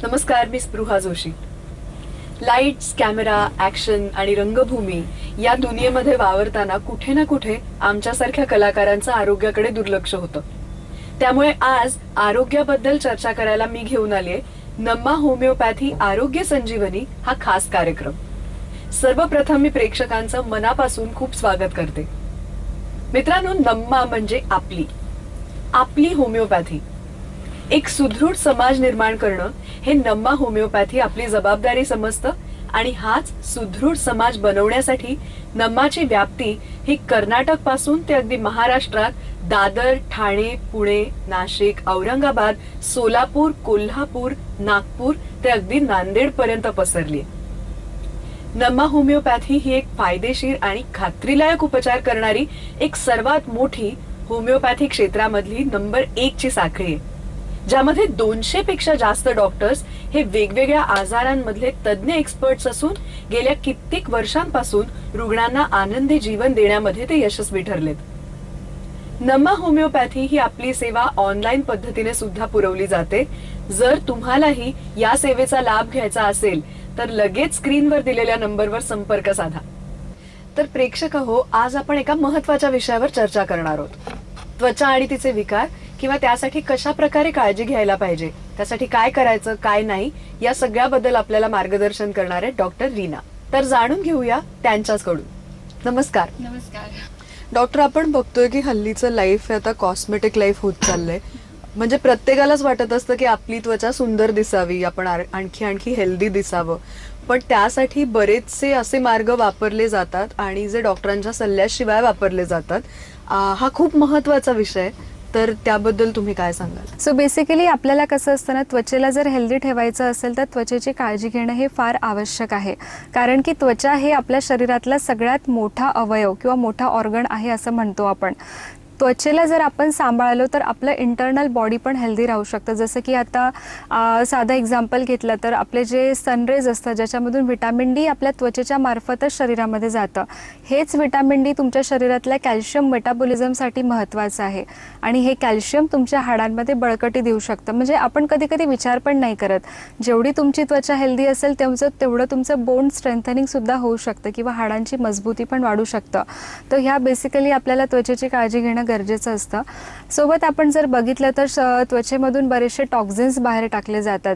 नमस्कार, मी Spruha Joshi. Lights, camera, action आणि रंगभूमी या दुनियेमध्ये वावरताना कुठे ना कुठे आमच्यासारख्या कलाकारांचं आरोग्याकडे दुर्लक्ष होतं. त्यामुळे आज आरोग्याबद्दल चर्चा करायला मी घेऊन आलीये नम्मा होमिओपॅथी आरोग्य संजीवनी हा खास कार्यक्रम. सर्वप्रथम मी प्रेक्षकांचं मनापासून खूप स्वागत करते. मित्रांनो, नम्मा म्हणजे आपली होमिओपॅथी. एक सुदृढ समाज निर्माण करणं हे नम्मा होमिओपॅथी आपली जबाबदारी समजतं आणि हाच सुदृढ समाज बनवण्यासाठी नम्माची व्याप्ती ही कर्नाटक पासून ते अगदी महाराष्ट्रात दादर, ठाणे, पुणे, नाशिक, औरंगाबाद, सोलापूर, कोल्हापूर, नागपूर ते अगदी नांदेड पर्यंत पसरली. नम्मा होमिओपॅथी ही एक फायदेशीर आणि खात्रीलायक उपचार करणारी एक सर्वात मोठी होमिओपॅथी क्षेत्रामधली नंबर 1 ची साखळी आहे, ज्यामध्ये 200 पेक्षा जास्त डॉक्टर्स हे वेगवेगळ्या आजारांमधले तज्ञ एक्सपर्ट्स असून गेल्या कित्येक वर्षांपासून रुग्णांना आनंदी जीवन देण्यामध्ये ते यशस्वी ठरलेत. नम्मा होमिओपॅथी ही आपली सेवा ऑनलाईन पद्धतीने सुद्धा पुरवली जाते. जर तुम्हालाही या सेवेचा लाभ घ्यायचा असेल तर लगेच स्क्रीनवर दिलेल्या नंबरवर संपर्क साधा. तर प्रेक्षक हो, आज आपण एका महत्वाच्या विषयावर चर्चा करणार आहोत. त्वचा आणि तिचे विकार किंवा त्यासाठी कशा प्रकारे काळजी घ्यायला पाहिजे, त्यासाठी काय करायचं काय नाही, या सगळ्याबद्दल आपल्याला मार्गदर्शन करणार आहेत डॉक्टर रीना. तर जाणून घेऊया त्यांच्याचकडून. नमस्कार. नमस्कार डॉक्टर, आपण बघतोय की हल्लीचं लाईफ हे आता कॉस्मेटिक लाईफ होत चाललंय. म्हणजे प्रत्येकालाच वाटत असतं की आपली त्वचा सुंदर दिसावी, आपण आणखी हेल्दी दिसावं. पण त्यासाठी बरेचसे असे मार्ग वापरले जातात आणि जे डॉक्टरांच्या सल्ल्याशिवाय वापरले जातात. हा खूप महत्वाचा विषय, तर त्याबद्दल तुम्ही काय सांगाल? सो बेसिकली आपल्याला कसं असतं ना, त्वचेला जर हेल्दी ठेवायचं असेल तर त्वचेची काळजी घेणं हे फार आवश्यक आहे. कारण की त्वचा हे आपल्या शरीरातला सगळ्यात मोठा अवयव किंवा मोठा ऑर्गन आहे असं म्हणतो आपण. त्वचेला जर आपण सांभाळलो तर आपलं इंटरनल बॉडी पण हेल्दी राहू शकतं. जसं की आता साधं एक्झाम्पल घेतलं तर आपले जे सनरेज असतात ज्याच्यामधून व्हिटॅमिन डी आपल्या त्वचेच्या मार्फतच शरीरामध्ये जातं. हेच व्हिटॅमिन डी तुमच्या शरीरातल्या कॅल्शियम मेटाबॉलिझमसाठी महत्त्वाचं आहे आणि हे कॅल्शियम तुमच्या हाडांमध्ये बळकटी देऊ शकतं. म्हणजे आपण कधी कधी विचार पण नाही करत, जेवढी तुमची त्वचा हेल्दी असेल तेवढं तुमचं बोन स्ट्रेंथनिंगसुद्धा होऊ शकतं किंवा हाडांची मजबूती पण वाढू शकतं. तर ह्या बेसिकली आपल्याला त्वचेची काळजी घेणं गरजेचं असतं. सोबत आपण जर बघितलं तर त्वचेमधून बरेचसे टॉक्झिन्स बाहेर टाकले जातात.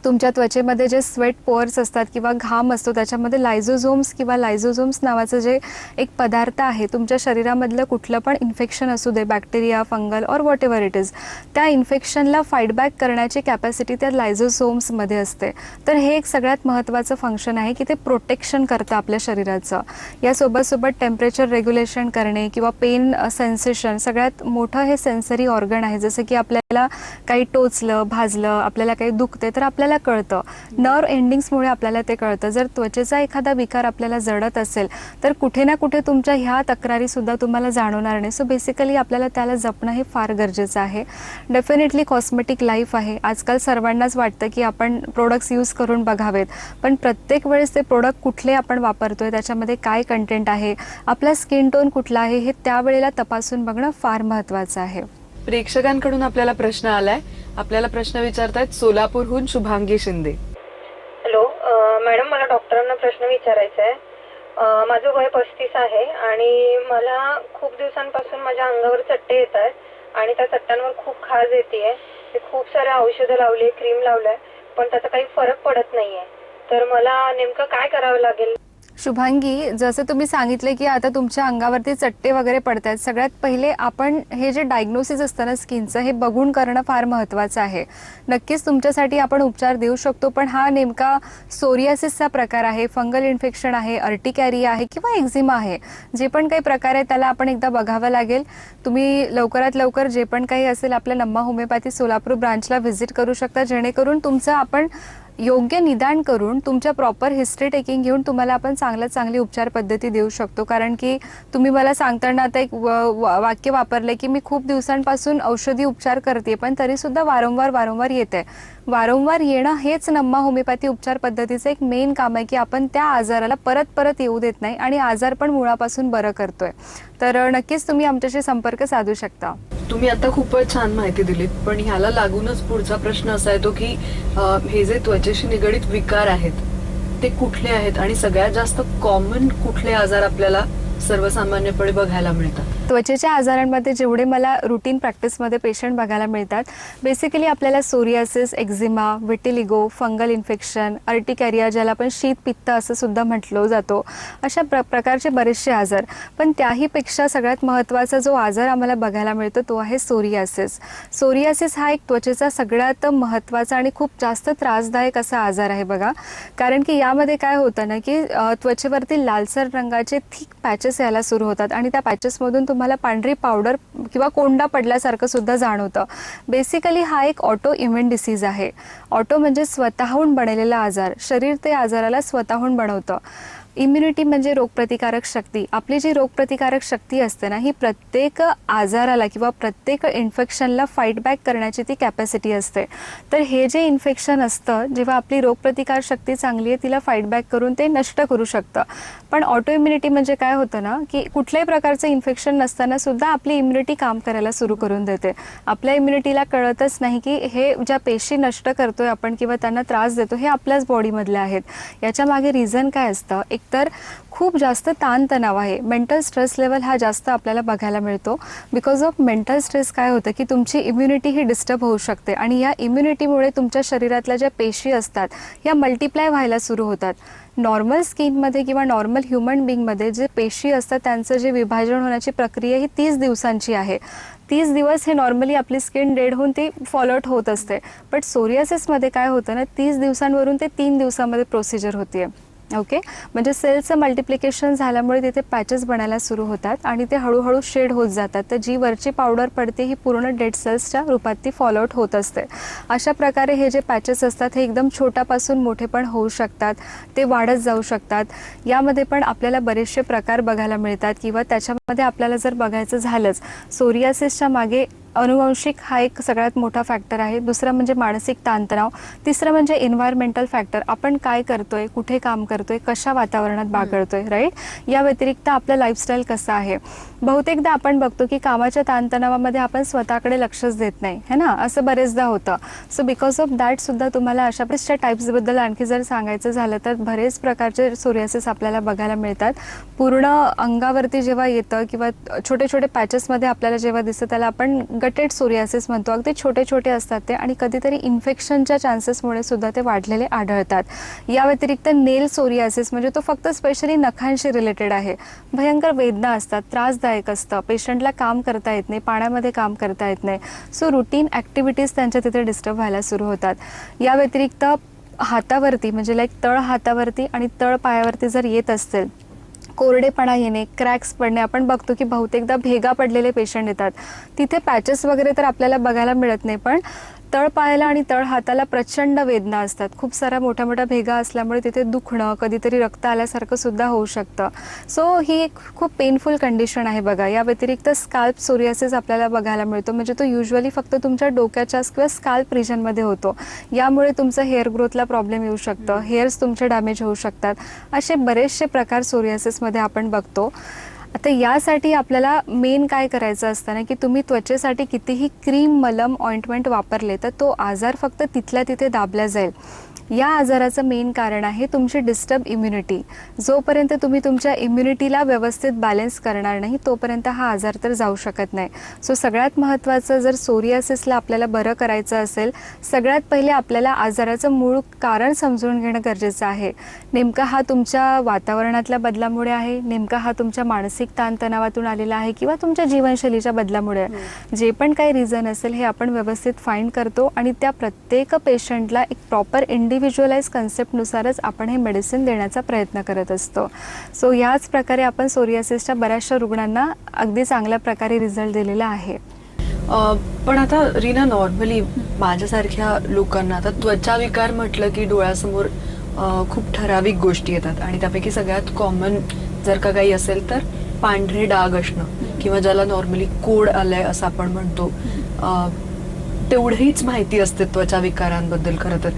तुमच्या त्वचेमध्ये जे स्वेट पोअर्स असतात किंवा घाम असतो त्याच्यामध्ये लायझोझोम्स नावाचं जे एक पदार्थ आहे, तुमच्या शरीरामधलं कुठलं पण इन्फेक्शन असू दे, बॅक्टेरिया, फंगल और वॉट एव्हर इट इज, त्या इन्फेक्शनला फाईटबॅक करण्याची कॅपॅसिटी त्या लायझोझोम्समध्ये असते. तर हे एक सगळ्यात महत्त्वाचं फंक्शन आहे की ते प्रोटेक्शन करतं आपल्या शरीराचं. यासोबत टेम्परेचर रेग्युलेशन करणे किंवा पेन सेन्सेशन, सगळ्यात मोठं हे सेन्सरी ऑर्गन आहे. जसं की आपल्याला काही टोचलं, भाजलं, आपल्याला काही दुखते तर आपल्याला कळतं. नर्व एंडिंग्समुळे आपल्याला ते कळतं. जर त्वचेचा एखादा विकार आपल्याला जडत असेल तर कुठे ना कुठे तुमच्या ह्या तक्रारी सुद्धा तुम्हाला जाणवणार नाही. सो बेसिकली आपल्याला त्याला जपणं हे फार गरजेचं आहे. डेफिनेटली कॉस्मेटिक लाईफ आहे. आजकाल सर्वांनाच वाटतं की आपण प्रोडक्ट्स यूज करून बघावेत, पण प्रत्येक वेळेस ते प्रोडक्ट कुठले आपण वापरतोय, त्याच्यामध्ये काय कंटेंट आहे, आपला स्किन टोन कुठला आहे, हे त्यावेळेला तपासून बघणं फार महत्त्वाचं आहे. प्रेक्षकांकडून आपल्याला प्रश्न आलाय. आपल्याला प्रश्न विचारतायत सोलापूरहून शुभांगी शिंदे. हॅलो मॅडम, मला डॉक्टरांना प्रश्न विचारायचा आहे. माझं वय 35 आहे आणि मला खूप दिवसांपासून माझ्या अंगावर चट्टे येत आहेत आणि त्या चट्ट्यांवर खूप खाज येते. मी खूप सारे औषधं लावली, क्रीम लावलंय, पण त्याचा काही फरक पडत नाहीये. तर मला नेमकं काय करावं लागेल? शुभांगी, जसं तुम्ही सांगितले की आता तुमच्या अंगावरती चट्टे वगैरे पडत आहेत, सगळ्यात पहिले आपण हे जे डायग्नोसिस असतं ना स्किनचं, हे बघून करणं फार महत्त्वाचं आहे. नक्कीच तुमच्यासाठी आपण उपचार देऊ शकतो, पण हा नेमका सोरियासिसचा प्रकार आहे, फंगल इन्फेक्शन आहे, अर्टिकॅरिया आहे किंवा एक्झिमा आहे, जे पण काही प्रकार आहे त्याला आपण एकदा बघावं लागेल. तुम्ही लवकरात लवकर जे पण काही असेल आपल्या नम्मा होमिओपॅथी सोलापूर ब्रांचला व्हिजिट करू शकता, जेणेकरून तुमचं आपण योग्य निदान करून तुमच्या प्रॉपर हिस्ट्री टेकिंग घेऊन तुम्हाला आपण चांगली उपचार पद्धती देऊ शकतो. कारण की तुम्ही मला सांगताना आता एक वाक्य वापरले की मी खूप दिवसांपासून औषधी उपचार करते पण तरीसुद्धा वारंवार येते. वारंवार येणं हेच नम्मा होमिओपॅथी उपचार पद्धतीचं एक मेन काम आहे की आपण त्या आजाराला परत येऊ देत नाही आणि आजार पण मुळापासून बरं करतोय. तर नक्कीच तुम्ही आमच्याशी संपर्क साधू शकता. तुम्ही आता खूपच छान माहिती दिलीत, पण ह्याला लागूनच पुढचा प्रश्न असा येतो की हे जे त्वचेशी निगडीत विकार आहेत ते कुठले आहेत आणि सगळ्यात जास्त कॉमन कुठले आजार आपल्याला सर्वसामान्यपणे बघायला मिळतात? त्वचेच्या आजारांमध्ये जेवढे मला रुटीन प्रॅक्टिसमध्ये पेशंट बघायला मिळतात, बेसिकली आपल्याला psoriasis, eczema, vitiligo, fungal infection, urticaria ज्याला आपण शीत पित्त असं सुद्धा म्हटलं जातो, अशा प्रकारचे बरेचसे आजार. पण त्याहीपेक्षा सगळ्यात महत्त्वाचा जो आजार आम्हाला बघायला मिळतो तो आहे सोरियासिस. सोरियासिस हा एक त्वचेचा सगळ्यात महत्त्वाचा आणि खूप जास्त त्रासदायक असा आजार आहे बघा. कारण की यामध्ये काय होतं ना की त्वचेवरती लालसर रंगाचे थिक पॅचेस यायला सुरू होतात आणि त्या पॅचेसमधून तुम्हाला पांढरी पावडर किंवा कोंडा पडल्यासारखं सुद्धा जाणवतं. बेसिकली हा एक ऑटो इम्युन डिसीज आहे. ऑटो म्हणजे स्वतःहून बनलेला आजार. शरीर ते आजाराला स्वतःहून बनवतं. इम्युनिटी म्हणजे रोगप्रतिकारक शक्ती. आपली जी रोगप्रतिकारक शक्ती असते ना, ही प्रत्येक आजाराला किंवा प्रत्येक इन्फेक्शनला फाईट बॅक करण्याची ती कॅपॅसिटी असते. तर हे जे इन्फेक्शन असतं, जेव्हा आपली रोगप्रतिकार शक्ती चांगली आहे तिला फाईट बॅक करून ते नष्ट करू शकतं. पण ऑटो इम्युनिटी म्हणजे काय होतं ना की कुठल्याही प्रकारचं इन्फेक्शन नसताना सुद्धा आपली इम्युनिटी काम करायला सुरू करून देते. आपल्या इम्युनिटीला कळतच नाही की हे ज्या पेशी नष्ट करतोय आपण किंवा त्यांना त्रास देतो हे आपल्याच बॉडीमधले आहेत. याच्या मागे रिझन काय असतं? तर खूप जास्त ताणतणाव आहे. मेंटल स्ट्रेस लेवल हा जास्त आपल्याला बघायला मिळतो. बिकॉज ऑफ मेंटल स्ट्रेस काय होतं की तुमची इम्युनिटी ही डिस्टर्ब होऊ शकते आणि या इम्युनिटीमुळे तुमच्या शरीरातल्या ज्या पेशी असतात या मल्टिप्लाय व्हायला सुरू होतात. नॉर्मल स्किनमध्ये किंवा नॉर्मल ह्युमन बिंगमध्ये जे पेशी असतात त्यांचं जे विभाजन होण्याची प्रक्रिया ही 30 दिवसांची आहे. 30 दिवस हे नॉर्मली आपली स्किन डेड होऊन ती फॉलोट होत असते. बट सोरियासिसमध्ये काय होतं ना 30 दिवसांवरून ते 3 दिवसामध्ये प्रोसिजर होते. ओके, म्हणजे सेलचं मल्टिप्लिकेशन झाल्यामुळे तिथे पॅचेस बनायला सुरू होतात आणि ते हळूहळू शेड होत जातात. तर जी वरची पावडर पडते ही पूर्ण डेड सेल्सच्या रूपात ती फॉलोआउट होत असते. अशा प्रकारे हे जे पॅचेस असतात हे एकदम छोट्यापासून मोठे पण होऊ शकतात. ते वाढत जाऊ शकतात. यामध्ये पण आपल्याला बरेचसे प्रकार बघायला मिळतात किंवा त्याच्यामध्ये आपल्याला जर बघायचं झालंच, सोरियासिसच्या मागे अनुवंशिक हा एक सगळ्यात मोठा फॅक्टर आहे. दुसरं म्हणजे मानसिक ताणतणाव. तिसरं म्हणजे एन्व्हायरमेंटल फॅक्टर. आपण काय करतोय, कुठे काम करतोय, कशा वातावरणात बागडतोय, राईट. या व्यतिरिक्त आपलं लाईफस्टाईल कसं आहे. बहुतेकदा आपण बघतो की कामाच्या ताणतणावामध्ये आपण स्वतःकडे लक्षच देत नाही, है ना, असं बरेचदा होतं. सो बिकॉज ऑफ दॅट सुद्धा तुम्हाला अशा प्रकारच्या टाईप्सबद्दल आणखी जर सांगायचं झालं तर बरेच प्रकारचे सोरियासिस आपल्याला बघायला मिळतात. पूर्ण अंगावरती जेव्हा येतं किंवा छोटे छोटे पॅचेसमध्ये आपल्याला जेव्हा दिसतं त्याला आपण गटेड सोरियासिस म्हणतो. अगदी छोटे छोटे असतात ते आणि कधीतरी इन्फेक्शनच्या चान्सेसमुळे सुद्धा ते वाढलेले आढळतात. या व्यतिरिक्त नेल सोरियासिस म्हणजे तो फक्त स्पेशली नखांशी रिलेटेड आहे. भयंकर वेदना असतात, त्रासदायक असतं, पेशंटला काम करता येत नाही, पाण्यामध्ये काम करता येत नाही. सो रुटीन ॲक्टिव्हिटीज त्यांच्या तिथे डिस्टर्ब व्हायला सुरू होतात. या व्यतिरिक्त हातावरती म्हणजे लाईक तळ हातावरती आणि तळ पायावरती जर येत असतील कोरडेपणा येणे, क्रॅक्स पडणे, आपण बघतो की बहुतेकदा भेगा पडलेले पेशंट येतात. तिथे पॅचेस वगैरे तर आपल्याला बघायला मिळत नाही, पण तळ पायाला आणि तळ हाताला प्रचंड वेदना असतात. खूप साऱ्या मोठ्या मोठ्या भेगा असल्यामुळे तिथे दुखणं, कधीतरी रक्त आल्यासारखं सुद्धा होऊ शकतं. सो ही एक खूप पेनफुल कंडिशन आहे बघा. या व्यतिरिक्त स्काल्प सोरियासिस आपल्याला बघायला मिळतो. म्हणजे तो युजली फक्त तुमच्या डोक्याच्या किंवा स्काल्प रिजनमध्ये होतो. यामुळे तुमचं हेअर ग्रोथला प्रॉब्लेम येऊ शकतं, हेअर्स तुमचे डॅमेज होऊ शकतात. असे बरेचसे प्रकार सोरियासिसमध्ये आपण बघतो. आता यासाठी आपल्याला मेन काय करायचं असतं ना की तुम्ही त्वचेसाठी कितीही क्रीम, मलम, ऑइंटमेंट वापरले तर तो आजार फक्त तिथल्या तिथे दाबला जाईल. या आजाराचं मेन कारण आहे तुमची डिस्टर्ब इम्युनिटी. जोपर्यंत तुम्ही तुमच्या इम्युनिटीला व्यवस्थित बॅलन्स करणार नाही तोपर्यंत हा आजार तर जाऊ शकत नाही. सो सगळ्यात महत्त्वाचं जर सोरियासिसला आपल्याला बरं करायचं असेल, सगळ्यात पहिले आपल्याला आजाराचं मूळ कारण समजून घेणं गरजेचं आहे. नेमका हा तुमच्या वातावरणातल्या बदलामुळे आहे, नेमका हा तुमच्या मानसिक ताणतणावातून आलेला आहे किंवा तुमच्या जीवनशैलीच्या बदलामुळे. जे पण काही रिझन असेल हे आपण व्यवस्थित फाइंड करतो आणि त्या प्रत्येक पेशंटला एक प्रॉपर इंडिव्हिज्युअलाइज कन्सेप्टनुसारच आपण हे मेडिसिन देण्याचा प्रयत्न करत असतो. सो याच प्रकारे आपण सोरियासिसच्या बऱ्याचशा रुग्णांना अगदी चांगल्या प्रकारे रिझल्ट दिलेला आहे. पण आता रीना, नॉर्मली माझ्यासारख्या लोकांना आता त्वचा विकार म्हटलं की डोळ्यासमोर खूप ठराविक गोष्टी येतात आणि त्यापैकी सगळ्यात कॉमन जर का काही असेल तर पांढरे डाग असणं किंवा ज्याला नॉर्मली कोड आलाय असं आपण म्हणतो. तेवढीच माहिती असते त्वचा विकारांबद्दल खरं तर.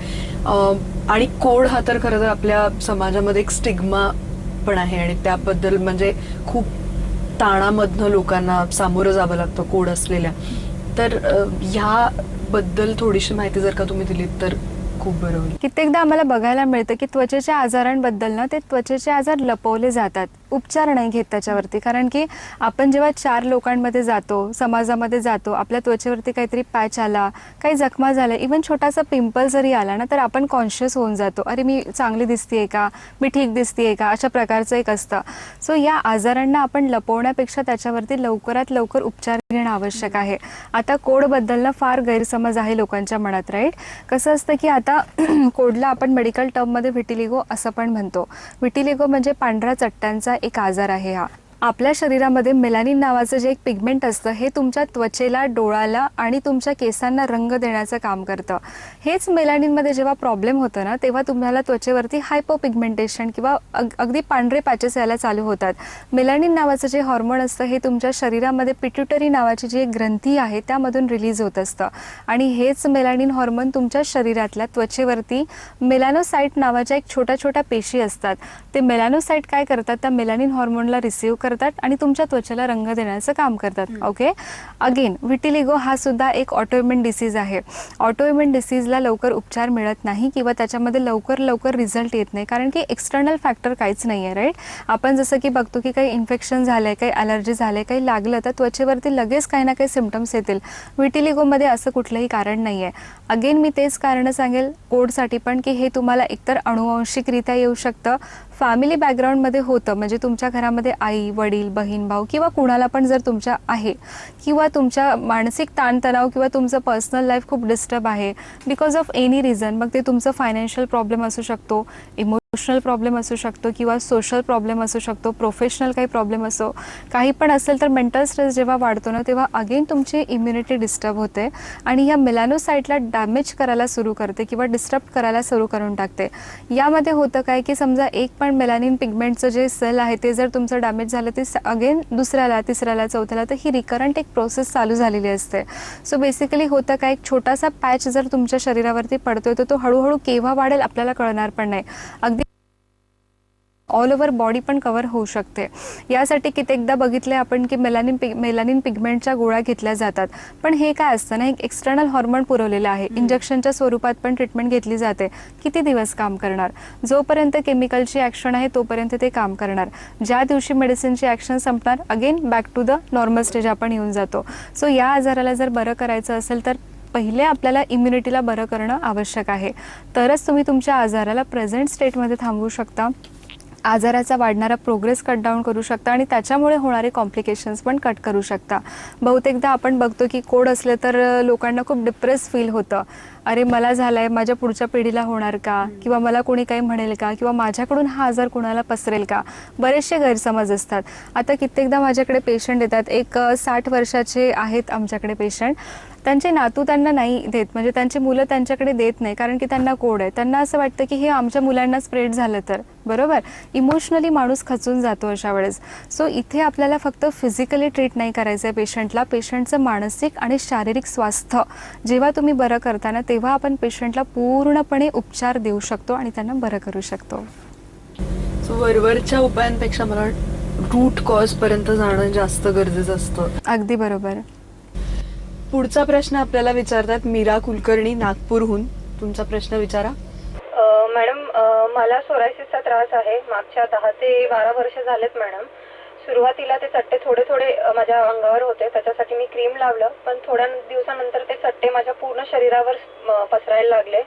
आणि कोड हा तर खरं तर आपल्या समाजामध्ये एक स्टिग्मा पण आहे आणि त्याबद्दल म्हणजे खूप ताणामधनं लोकांना सामोरं जावं लागतं कोड असलेल्या. तर ह्याबद्दल थोडीशी माहिती जर का तुम्ही दिलीत तर खूप बरं होईल. कित्येकदा आम्हाला बघायला मिळतं की त्वचेच्या आजारांबद्दल ना ते त्वचेचे आजार लपवले जातात, उपचार नाही घेत त्याच्यावरती. कारण की आपण जेव्हा 4 लोकांमध्ये जातो, समाजामध्ये जातो, आपल्या त्वचेवरती काहीतरी पॅच आला, काही जखमा झाल्या, इवन छोटासा पिंपल जरी आला ना तर आपण कॉन्शियस होऊन जातो, अरे मी चांगली दिसतेय का, मी ठीक दिसतेय का, अशा प्रकारचं एक असतं. सो या आजारांना आपण लपवण्यापेक्षा त्याच्यावरती लवकरात लवकर उपचार घेणं आवश्यक आहे. आता कोडबद्दल ना फार गैरसमज आहे लोकांच्या मनात, राईट. कसं असतं की आता कोडला आपण मेडिकल टर्ममध्ये व्हिटिलिगो असं पण म्हणतो. व्हिटिलिगो म्हणजे पांढऱ्या चट्ट्यांचा एक आजार आहे. हा आपल्या शरीरामध्ये मेलानिन नावाचं जे एक पिगमेंट असतं हे तुमच्या त्वचेला, डोळ्याला आणि तुमच्या केसांना रंग देण्याचं काम करतं. हेच मेलानिनमध्ये जेव्हा प्रॉब्लेम होतं ना तेव्हा तुम्हाला त्वचेवरती हायपोपिगमेंटेशन किंवा अगदी पांढरे पॅचेस यायला चालू होतात. मेलानिन नावाचं जे हॉर्मोन असतं हे तुमच्या शरीरामध्ये पिट्युटरी नावाची जी एक ग्रंथी आहे त्यामधून रिलीज होत असतं आणि हेच मेलानिन हॉर्मोन तुमच्या शरीरातल्या त्वचेवरती मेलानोसाइट नावाच्या एक छोट्या छोट्या पेशी असतात. ते मेलानोसाइट काय करतात, त्या मेलानिन हॉर्मोनला रिसीव्ह करतात आणि तुमच्या त्वचेला रंग देण्याचं काम करतात. ओके. अगेन व्हिटिलिगो हा सुद्धा एक ऑटोइम्युन डिसीज आहे. ऑटोइम्युन डिसीजला लवकर उपचार मिळत नाही किंवा त्याच्यामध्ये लवकर रिझल्ट येत नाही कारण की एक्सटर्नल फॅक्टर काहीच नाही आहे, राईट. आपण जसं की बघतो की काही इन्फेक्शन झालंय, काही ॲलर्जी झाले, काही लागलं तर त्वचेवरती लगेच काही ना काही सिम्पटम्स येतील. व्हिटिलिगोमध्ये असं कुठलंही कारण नाही आहे. अगेन मी तेच कारण सांगेल कोडसाठी पण की हे तुम्हाला एकतर अनुवांशिकरित्या येऊ शकतं, फॅमिली बॅकग्राऊंडमध्ये होतं, म्हणजे तुमच्या घरामध्ये आई, वडील, बहीण, भाऊ किंवा कुणाला पण जर तुमच्या आहे, किंवा तुमच्या मानसिक ताणतणाव किंवा तुमचं पर्सनल लाईफ खूप डिस्टर्ब आहे बिकॉज ऑफ एनी रिझन, मग ते तुमचं फायनान्शियल प्रॉब्लेम असू शकतो, इमोशनल प्रॉब्लेम असू शकतो किंवा सोशल प्रॉब्लेम असू शकतो, प्रोफेशनल काही प्रॉब्लेम असो, काही पण असेल तर मेंटल स्ट्रेस जेव्हा वाढतो ना तेव्हा अगेन तुमची इम्युनिटी डिस्टर्ब होते आणि या मेलानोसाइटला डॅमेज करायला सुरू करते किंवा डिस्टर्ब करायला सुरू करून टाकते. यामध्ये होतं काय की समजा एक पण मेलानिन पिगमेंटचं जे सेल आहे ते जर तुमचं डॅमेज झालं ते अगेन दुसऱ्याला, तिसऱ्याला, चौथ्याला, तर ही रिकरंट एक प्रोसेस चालू झालेली असते. सो बेसिकली होतं काय, एक छोटासा पॅच जर तुमच्या शरीरावरती पडतोय तर तो हळूहळू केव्हा वाढेल आपल्याला कळणार पण नाही, अगदी ऑल ओव्हर बॉडी पण कव्हर होऊ शकते. यासाठी कित्येकदा बघितले आपण की मेलानिन पिगमेंटच्या गोळ्या घेतल्या जातात, पण हे काय असतं ना, एक एक्सटर्नल हॉर्मोन पुरवलेलं आहे, इंजेक्शनच्या स्वरूपात पण ट्रीटमेंट घेतली जाते. किती दिवस काम करणार, जोपर्यंत केमिकलची ॲक्शन आहे तोपर्यंत ते काम करणार. ज्या दिवशी मेडिसिनची ॲक्शन संपणार again back to the normal stage आपण येऊन जातो. सो या आजाराला जर बरं करायचं असेल तर पहिले आपल्याला इम्युनिटीला बरं करणं आवश्यक आहे, तरच तुम्ही तुमच्या आजाराला प्रेझेंट स्टेटमध्ये थांबवू शकता, आजाराचा वाढणारा प्रोग्रेस कट डाऊन करू शकता आणि त्याच्यामुळे होणारे कॉम्प्लिकेशन्स पण कट करू शकता. बहुतेकदा आपण बघतो की कोड असले तर लोकांना खूप डिप्रेस फील होतं, अरे मला झालंय, माझ्या पुढच्या पिढीला होणार का, किंवा मला कोणी काही म्हणेल का, किंवा माझ्याकडून हा आजार कोणाला पसरेल का, बरेचसे गैरसमज असतात. आता कित्येकदा माझ्याकडे पेशंट येतात, एक 60 वर्षाचे आहेत आमच्याकडे पेशंट, त्यांचे नातू त्यांना नाही देत, म्हणजे त्यांची मुलं त्यांच्याकडे देत नाही कारण की त्यांना कोड आहे. त्यांना असं वाटतं की हे आमच्या मुलांना स्प्रेड झालं तर, बरोबर, इमोशनली माणूस खचून जातो अशा वेळेस. सो इथे आपल्याला फक्त फिजिकली ट्रीट नाही करायचं आहे पेशंटला, पेशंटचं मानसिक आणि शारीरिक स्वास्थ्य जेव्हा तुम्ही बरं करताना तेव्हा आपण पेशंटला पूर्णपणे उपचार देऊ शकतो आणि त्यांना बरं करू शकतो. सो वरवरच्या उपायांपेक्षा मला रूट कॉज पर्यंत जाणं जास्त गरजेचं असतं. अगदी बरोबर. पुढचा प्रश्न आपल्याला विचारतात मीरा कुलकर्णी नागपूरहून. तुमचा प्रश्न विचारा. मॅडम, मला सोरायसिसचा त्रास आहे. मागच्या 10 ते 12 वर्ष झालेत मॅडम. सुरुवातीला ते चट्टे थोडे माझ्या अंगावर होते, त्याच्यासाठी मी क्रीम लावलं, पण थोड्या दिवसानंतर ते चट्टे माझ्या पूर्ण शरीरावर पसरायला लागले.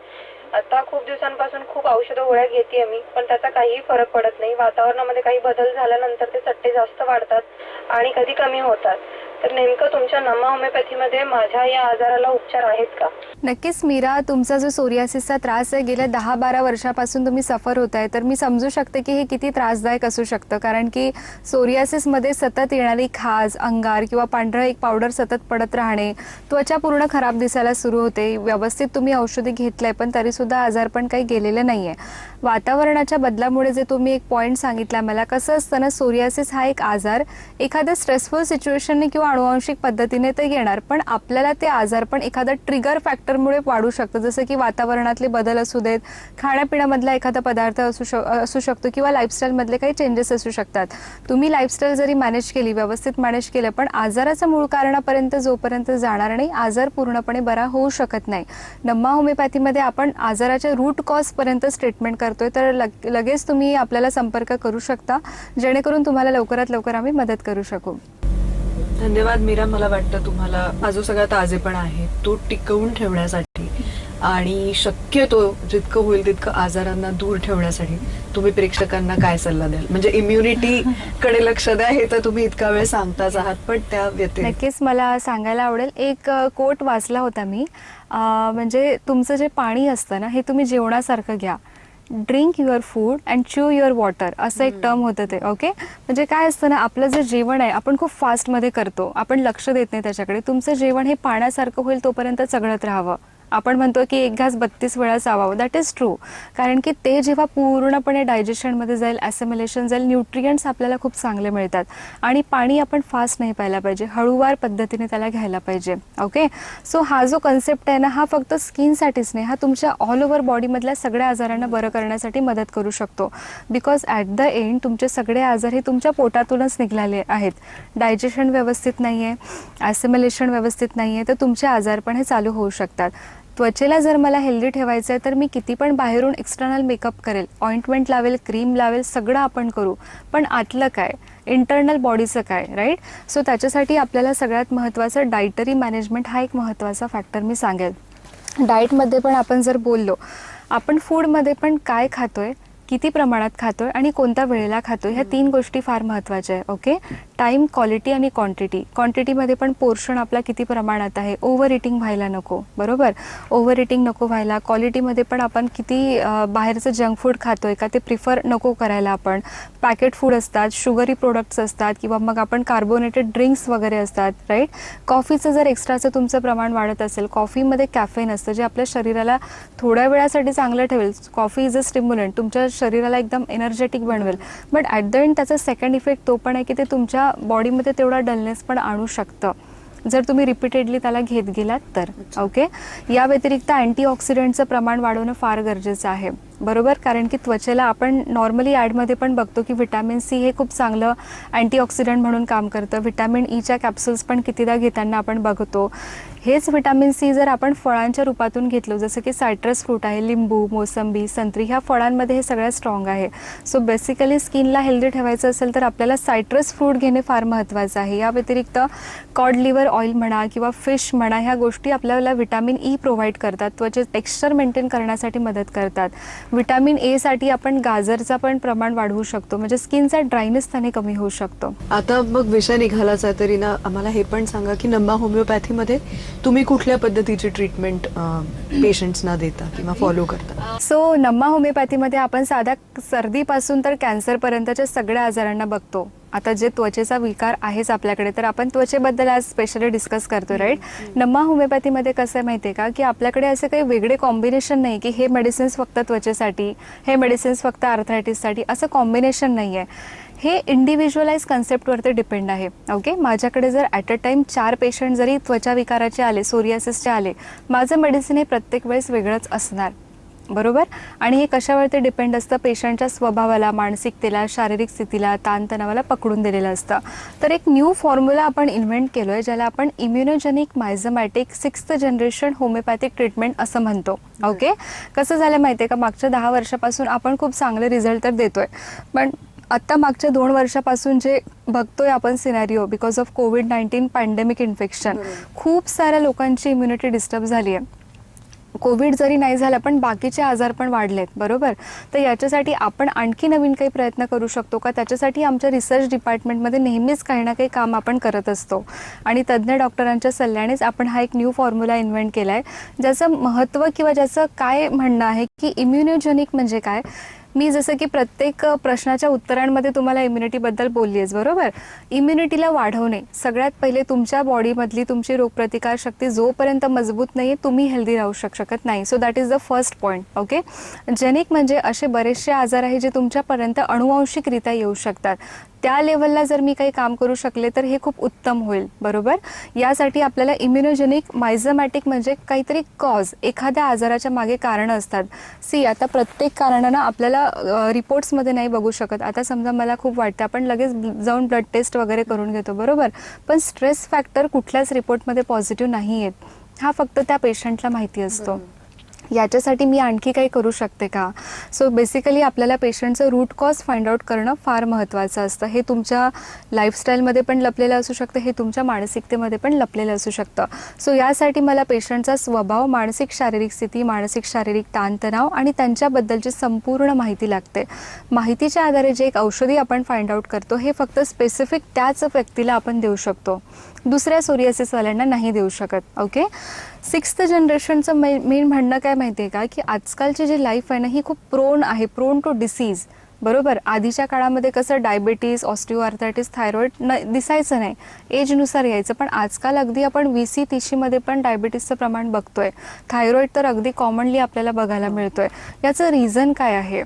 आता खूप दिवसांपासून खूप औषधं गोळ्या घेतेय मी, पण त्याचा काहीही फरक पडत नाही. वातावरणामध्ये काही बदल झाल्यानंतर ते चट्टे जास्त वाढतात आणि कधी कमी होतात. तर नेमकं तुमच्या नमा होमिओपॅथीमध्ये माझ्या या आजाराला उपचार आहेत का? नक्कीच मीरा, तुमचा जो सोरियासिसचा त्रास आहे गेल्या 10-12 वर्षापासून तुम्ही सफर होत आहे, तर मी समजू शकते की हे किती त्रासदायक असू शकतं. कारण की सोरियासिसमध्ये सतत येणारी खाज, अंगार किंवा पांढरं एक पावडर सतत पडत राहणे, त्वचा पूर्ण खराब दिसायला सुरू होते. व्यवस्थित तुम्ही औषधी घेतलंय पण तरीसुद्धा आजारपण काही गेलेलं नाही आहे. वातावरणाच्या बदलामुळे जे तुम्ही एक पॉईंट सांगितला मला, कसं असतं ना, सोरियासिस हा एक आजार एखाद्या स्ट्रेसफुल सिच्युएशनने किंवा अनुवांशिक पद्धतीने तर येणार, पण आपल्याला ते आजारपण एखादा ट्रिगर फॅक्टरमुळे वाढू शकतं. जसं की वातावरणातले बदल असू देत, खाण्यापिण्यामधला एखादा पदार्थ असू शकतो किंवा लाईफस्टाईलमधले काही चेंजेस असू शकतात. तुम्ही लाईफस्टाईल जरी मॅनेज केली, व्यवस्थित मॅनेज केलं, पण आजाराचं मूळ कारणापर्यंत जोपर्यंत जाणार नाही, आजार पूर्णपणे बरा होऊ शकत नाही. नमा होमिओपॅथीमध्ये आपण आजाराच्या रूट कॉजपर्यंत ट्रीटमेंट करतोय, तर लगेच तुम्ही आपल्याला संपर्क करू शकता, जेणेकरून तुम्हाला लवकरात लवकर आम्ही मदत करू शकू. धन्यवाद मीरा. मला वाटतं तुम्हाला हा जो सगळा ताजेपणा आहे तो टिकवून ठेवण्यासाठी आणि शक्यतो जितकं होईल तितकं आजारांना दूर ठेवण्यासाठी तुम्ही प्रेक्षकांना काय सल्ला द्याल? म्हणजे इम्युनिटी कडे लक्ष द्या हे तर तुम्ही इतका वेळ सांगताच आहात, पण त्या व्यतिरिक्त नक्कीच मला सांगायला आवडेल, एक कोट वाचला होता मी, म्हणजे तुमचं जे पाणी असतं ना, हे तुम्ही जेवणासारखं घ्या. ड्रिंक युअर फूड अँड च्यू युअर वॉटर, असं एक टर्म होतं ते. ओके, म्हणजे काय असतं ना, आपलं जे जेवण आहे आपण खूप फास्टमध्ये करतो, आपण लक्ष देत नाही त्याच्याकडे. तुमचं जेवण हे पाण्यासारखं होईल तोपर्यंत चघळत राहावं. आपण म्हणतो की एक घास 32 वेळा चावावं, दॅट इज ट्रू. कारण की ते जेव्हा पूर्णपणे डायजेशनमध्ये जाईल, ॲसिमिलेशन जाईल, न्यूट्रियंट्स आपल्याला खूप चांगले मिळतात. आणि पाणी आपण फास्ट नाही प्यायला पाहिजे, हळूवार पद्धतीने त्याला घ्यायला पाहिजे. ओके, सो हा जो कन्सेप्ट आहे ना, हा फक्त स्किनसाठीच नाही, हा तुमच्या ऑल ओव्हर बॉडीमधल्या सगळ्या आजारांना बरं करण्यासाठी मदत करू शकतो. बिकॉज ॲट द एंड तुमचे सगळे आजार हे तुमच्या पोटातूनच निघालेले आहेत. डायजेशन व्यवस्थित नाही आहे, ॲसिमिलेशन व्यवस्थित नाही आहे, तर तुमचे आजार पण हे चालू होऊ शकतात. त्वचेला जर मला हेल्दी ठेवायचं आहे तर मी किती पण बाहेरून एक्सटर्नल मेकअप करेल, ऑइंटमेंट लावेल, क्रीम लावेल, सगळं आपण करू, पण आतलं काय, इंटरनल बॉडीचं काय, राईट? सो त्याच्यासाठी आपल्याला सगळ्यात महत्त्वाचं डायटरी मॅनेजमेंट हा एक महत्त्वाचा फॅक्टर मी सांगेल. डाएटमध्ये पण आपण जर बोललो, आपण फूडमध्ये पण काय खातोय, किती प्रमाणात खातोय आणि कोणत्या वेळेला खातोय, ह्या 3 गोष्टी फार महत्त्वाच्या आहे. ओके, टाईम, क्वालिटी आणि क्वांटिटी. क्वांटिटीमध्ये पण पोर्शन आपला किती प्रमाणात आहे, ओव्हर इटिंग व्हायला नको, बरोबर, ओव्हर इटिंग नको व्हायला. क्वालिटीमध्ये पण आपण किती बाहेरचं जंक फूड खातोय का ते प्रिफर नको करायला. आपण पॅकेट फूड असतात, शुगरी प्रोडक्ट्स असतात किंवा मग आपण कार्बोनेटेड ड्रिंक्स वगैरे असतात, राईट? कॉफीचं जर एक्स्ट्राचं तुमचं प्रमाण वाढत असेल, कॉफीमध्ये कॅफेन असतं जे आपल्या शरीराला थोड्या वेळासाठी चांगलं ठेवेल. कॉफी इज अ स्टिम्युलंट, तुमच्या शरीराला एकदम एनर्जेटिक बनवेल, बट ॲट द एंड त्याचा सेकंड इफेक्ट तो पण आहे की ते तुमच्या बॉडीमध्ये तेवढा डलनेस पण आणू शकतं जर तुम्ही रिपीटेडली त्याला घेत गेलात तर. ओके, या व्यतिरिक्त अँटीऑक्सिडंटचं प्रमाण वाढवणं फार गरजेचं आहे, बरोबर? कारण की त्वचेला आपण नॉर्मली ॲडमध्ये पण बघतो की व्हिटॅमिन सी हे खूप चांगलं अँटीऑक्सिडंट म्हणून काम करतं. व्हिटॅमिन ईच्या कॅप्सूल्स पण कितीदा घेताना आपण बघतो. हेच व्हिटॅमिन सी जर आपण फळांच्या रूपातून घेतलं, जसं की सायट्रस फ्रूट आहे, लिंबू, मोसंबी, संत्री, ह्या फळांमध्ये हे सगळ्यात स्ट्रॉंग आहे. सो बेसिकली स्किनला हेल्दी ठेवायचं असेल तर आपल्याला सायट्रस फ्रूट घेणे फार महत्त्वाचं आहे. या व्यतिरिक्त कॉड लिव्हर ऑइल म्हणा किंवा फिश म्हणा, ह्या गोष्टी आपल्याला व्हिटॅमिन ई प्रोव्हाइड करतात, त्वचे टेक्स्चर मेंटेन करण्यासाठी मदत करतात. व्हिटॅमिन ए साठी आपण गाजरचा पण प्रमाण वाढवू शकतो, म्हणजे स्किनचा ड्रायनेस त्याने कमी होऊ शकतो. आता मग विषय निघालाच आहे तरी ना, आम्हाला हे पण सांगा की नमा होमिओपॅथीमध्ये तुम्ही कुठल्या पद्धतीची ट्रीटमेंट पेशंट्सना देता किंवा फॉलो करता? सो नमा होमिओपॅथीमध्ये आपण साध्या सर्दीपासून तर कॅन्सरपर्यंतच्या सगळ्या आजारांना बघतो. आता जे त्वचेचा विकार आहेच आपल्याकडे, तर आपण त्वचेबद्दल आज स्पेशली डिस्कस करतो, राईट? नमा होमिओपॅथीमध्ये कसं आहे माहिती आहे का, की आपल्याकडे असे काही वेगळे कॉम्बिनेशन नाही की हे मेडिसिन्स फक्त त्वचेसाठी, हे मेडिसिन्स फक्त आर्थरायटिससाठी, असं कॉम्बिनेशन नाही आहे. हे इंडिव्हिज्युअलाइज कन्सेप्टवरती डिपेंड आहे. ओके, माझ्याकडे जर ॲट अ टाईम 4 पेशंट जरी त्वचा विकाराचे आले, सोरियासिसचे आले, माझं मेडिसिन हे प्रत्येक वेळेस वेगळंच असणार, बरोबर? आणि हे कशावरती डिपेंड असतं, पेशंटच्या स्वभावाला, मानसिकतेला, शारीरिक स्थितीला, ताणतणावाला पकडून दिलेलं असतं. तर एक न्यू फॉर्म्युला आपण इन्व्हेंट केलो आहे, ज्याला आपण immunogenic miasmatic 6th generation homeopathic treatment असं म्हणतो. ओके, कसं झालं माहिती आहे का, मागच्या 10 वर्षापासून आपण खूप चांगले रिझल्ट तर देतोय, पण आत्ता मागच्या 2 वर्षापासून जे बघतोय आपण scenario, because of covid pandemic infection, खूप साऱ्या लोकांची इम्युनिटी डिस्टर्ब झाली आहे. कोविड जरी नाही झाला पण बाकीचे आजार पण वाढलेत, बरोबर. तर याच्यासाठी आपण आणखी नवीन काही प्रयत्न करू शकतो का, त्याच्यासाठी आमच्या रिसर्च डिपार्टमेंटमध्ये नेहमीच काही ना काही काम आपण करत असतो आणि तज्ज्ञ डॉक्टरांच्या सल्ल्यानेच आपण हा एक न्यू फॉर्म्युला इन्व्हेंट केला आहे, ज्याचं महत्त्व किंवा ज्याचं काय म्हणणं आहे की इम्युनोजेनिक म्हणजे काय. मी जसं की प्रत्येक प्रश्नाच्या उत्तरांमध्ये तुम्हाला इम्युनिटीबद्दल बोलली आहेच, बरोबर. इम्युनिटीला वाढवणे, सगळ्यात पहिले तुमच्या बॉडीमधली तुमची रोगप्रतिकारशक्ती जोपर्यंत मजबूत नाही आहे तुम्ही हेल्दी राहू शकत नाही. So that is the first point. Okay. जेनिक म्हणजे असे बरेचसे आजार आहे जे तुमच्यापर्यंत अनुवांशिकरित्या येऊ शकतात. त्या लेवलला जर मी काही काम करू शकले तर हे खूप उत्तम होईल, बरोबर. यासाठी आपल्याला इम्युनोजेनिक मायझोमॅटिक म्हणजे काहीतरी कॉज, एखाद्या आजाराच्या मागे कारणं असतात. सी आता प्रत्येक कारणानं आपल्याला रिपोर्ट्समध्ये नाही बघू शकत. आता समजा मला खूप वाटतं, आपण लगेच जाऊन ब्लड टेस्ट वगैरे करून घेतो, बरोबर. पण स्ट्रेस फॅक्टर कुठल्याच रिपोर्टमध्ये पॉझिटिव्ह नाही येत, हा फक्त त्या पेशंटला माहिती असतो. याच्यासाठी मी आणखी काही करू शकते का. सो बेसिकली आपल्याला पेशंटचं रूट कॉज फाइंड आउट करणं फार महत्त्वाचं असतं. हे तुमच्या लाईफस्टाईलमध्ये पण लपलेलं असू शकतं, हे तुमच्या मानसिकतेमध्ये पण लपलेलं असू शकतं. सो यासाठी मला पेशंटचा स्वभाव, मानसिक शारीरिक स्थिती, मानसिक शारीरिक ताणतणाव आणि त्यांच्याबद्दलची संपूर्ण माहिती लागते. माहितीच्या आधारे जे एक औषधी आपण फाइंड आउट करतो हे फक्त स्पेसिफिक त्याच व्यक्तीला आपण देऊ शकतो, दुसऱ्या सोरियासिसवाल्यांना नाही देऊ शकत. ओके. 6th जनरेशनचं मेन म्हणणं काय माहिती आहे का, की आजकालची जी लाईफ आहे ना ही खूप प्रोन टू डिसीज, बरोबर. आधीच्या काळामध्ये कसं डायबिटीज, ऑस्टिओआर्थरायटिस, थायरॉइड दिसायचं नाही, एजनुसार यायचं. पण आजकाल अगदी आपण 20-30मध्ये पण डायबिटीजचं प्रमाण बघतोय. थायरॉइड तर अगदी कॉमनली आपल्याला बघायला मिळतोय. याचं रिझन काय आहे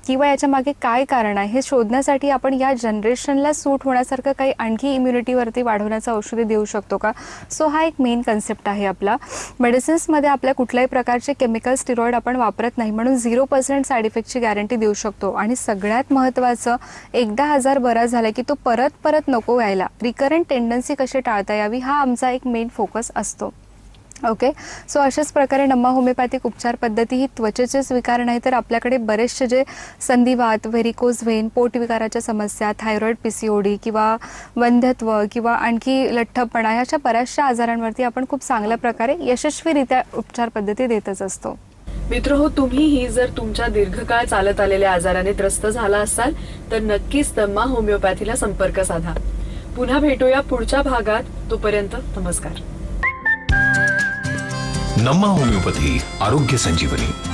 किंवा याच्या मागे काय कारण आहे हे शोधण्यासाठी आपण या जनरेशनला सूट होण्यासारखं काही आणखी इम्युनिटीवरती वाढवण्याचं औषधी देऊ शकतो का. सो हा एक मेन कन्सेप्ट आहे आपला. मेडिसिन्समध्ये आपल्या कुठल्याही प्रकारचे केमिकल स्टिरॉइड आपण वापरत नाही, म्हणून 0% साईड इफेक्टची गॅरंटी देऊ शकतो. आणि सगळ्यात महत्त्वाचं, एकदा आजार बरा झाला की तो परत नको यायला, रिकरंट टेंडन्सी कशी टाळता यावी हा आमचा एक मेन फोकस असतो. ओके. सो अशाच प्रकारे नम्मा होमिओपॅथिक उपचार पद्धती ही त्वचेचेच विकार नाही तर आपल्याकडे बरेचसे जे संधिवात, व्हेरिकोज व्हेन, पोटविकाराच्या समस्या, थायरॉइड, PCOD किंवा वंध्यत्व किंवा आणखी लठ्ठपणा, ह्याच्या बऱ्याचशा आजारांवरती आपण खूप चांगल्या प्रकारे यशस्वीरित्या उपचार पद्धती देतच असतो. मित्रहो, तुम्हीही जर तुमच्या दीर्घकाळ चालत आलेल्या आजाराने त्रस्त झाला असाल तर नक्कीच नम्मा होमिओपॅथीला संपर्क साधा. पुन्हा भेटूया पुढच्या भागात. तोपर्यंत नमस्कार. नम्मा होमिओपॅथी, आरोग्य संजीवनी.